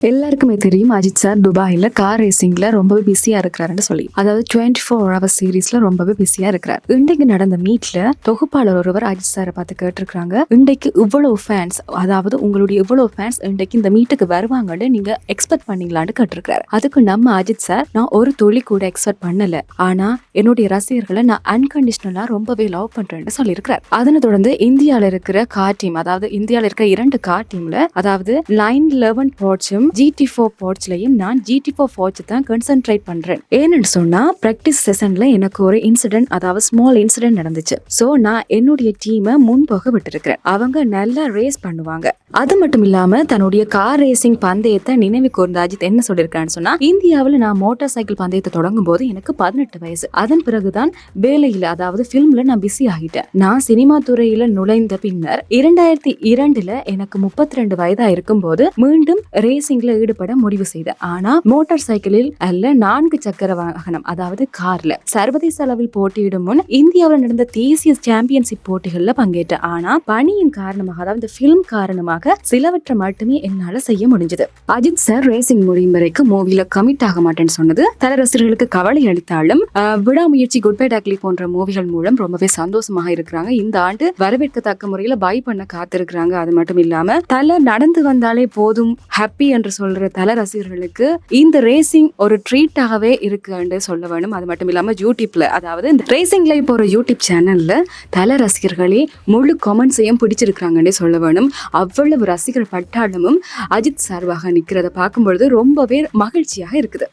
எல்லாருக்குமே தெரியும் அஜித் சார் துபாயில கார் ரேசிங்ல ரொம்பவே பிஸியா இருக்கிறாருன்னு சொல்லி, அதாவது 24 hours சீரீஸ்ல ரொம்பவே பிஸியா இருக்கிறார். இன்றைக்கு நடந்த மீட்ல தொகுப்பாளர் ஒருவர் அஜித் சாரை பார்த்து கேட்டிருக்காங்க, இன்றைக்கு இவ்வளவு ஃபேன்ஸ், அதாவது உங்களுடைய இவ்வளவு ஃபேன்ஸ் இன்றைக்கு இந்த மீட்டுக்கு வருவாங்கன்னு நீங்க எக்ஸ்பெக்ட் பண்ணீங்களான்னு கேட்டிருக்காரு. அதுக்கு நம்ம அஜித் சார், நான் ஒரு துளி கூட எக்ஸ்பெக்ட் பண்ணல, ஆனா என்னுடைய ரசிகர்களை நான் அன்கண்டிஷனலா ரொம்பவே லவ் பண்றேன்னு சொல்லியிருக்கிறார். அதனை தொடர்ந்து இந்தியாவில இருக்கிற கார் டீம், அதாவது இந்தியாவில இருக்கிற 2 கார் டீம்ல, அதாவது 911 போர்ட்ஸும் GT4 போர்ட்ஸ்லயும் நான் GT4 போர்ட்ஸ் தான் கான்சென்ட்ரேட் பண்றேன். ஏன்னு சொன்னா பிராக்டிஸ் செஷன்ல எனக்கு ஒரு இன்சிடென்ட், அதாவது ஸ்மால் இன்சிடென்ட் நடந்துச்சு. சோ நான் என்னுடைய டீமை முன்போக விட்டுருக்கிறேன். அவங்க நல்லா ரேஸ் பண்ணுவாங்க. அது மட்டும் இல்லாம தன்னுடைய கார் ரேசிங் பந்தயத்தை நினைவு கூர்ந்த அஜித் என்ன சொல்லியிருக்கான்னு சொன்னா, இந்தியாவில் நான் மோட்டார் சைக்கிள் பந்தயத்தை தொடங்கும் போது எனக்கு 18 வயசு. அதன் பிறகுதான் வேலையில, அதாவது பிலிம்ல நான் பிஸி ஆகிட்டேன். நான் சினிமா துறையில நுழைந்த பின்னர் 2002ல எனக்கு 32 வயதா இருக்கும் போது மீண்டும் ரேசிங்ல ஈடுபட முடிவு செய்தேன். ஆனா மோட்டார் சைக்கிளில் அல்ல, 4 சக்கர வாகனம், அதாவது கார்ல. சர்வதேச அளவில் போட்டியிடும் முன் இந்தியாவில் நடந்த தேசிய சாம்பியன்ஷிப் போட்டிகள்ல பங்கேற்றேன். ஆனா பணியின் காரணமாக, அதாவது பிலிம் காரணமாக சிலவற்றை மட்டுமே என்னால செய்ய முடிஞ்சது. அஜித் சார் ரேசிங் முடியும் வரைக்கும் மூவில கமிட் ஆக மாட்டேன்னு சொன்னது தல ரசிகர்களுக்கு கவலை அளித்தாலும், விடாமுயற்சி, குட் பை டாக்லி போன்ற மூவிகள் மூலம் ரொம்பவே சந்தோஷமாக இருக்கிறாங்க. இந்த ஆண்டு வரவேற்கத்தக்க முறையில பை பண்ண காத்திருக்கிறாங்க. அது மட்டும் இல்லாம தல நடந்து வந்தாலே போதும் ஹாப்பி என்று சொல்ற தல ரசிகர்களுக்கு இந்த ரேசிங் ஒரு ட்ரீட்டாகவே இருக்குன்னு சொல்ல வேணும். அது மட்டும் இல்லாம யூடியூப்ல, அதாவது இந்த ரேசிங்ல போற யூடியூப் சேனல்ல தல ரசிகர்களே முழு கமெண்ட்ஸையும் பிடிச்சிருக்காங்கன்னே சொல்ல வேணும். அவ்வளவு ரசிகர் பட்டாளமும் அஜித் சார்பாக நிக்கிறத பார்க்கும்பொழுது ரொம்பவே மகிழ்ச்சியாக இருக்குது.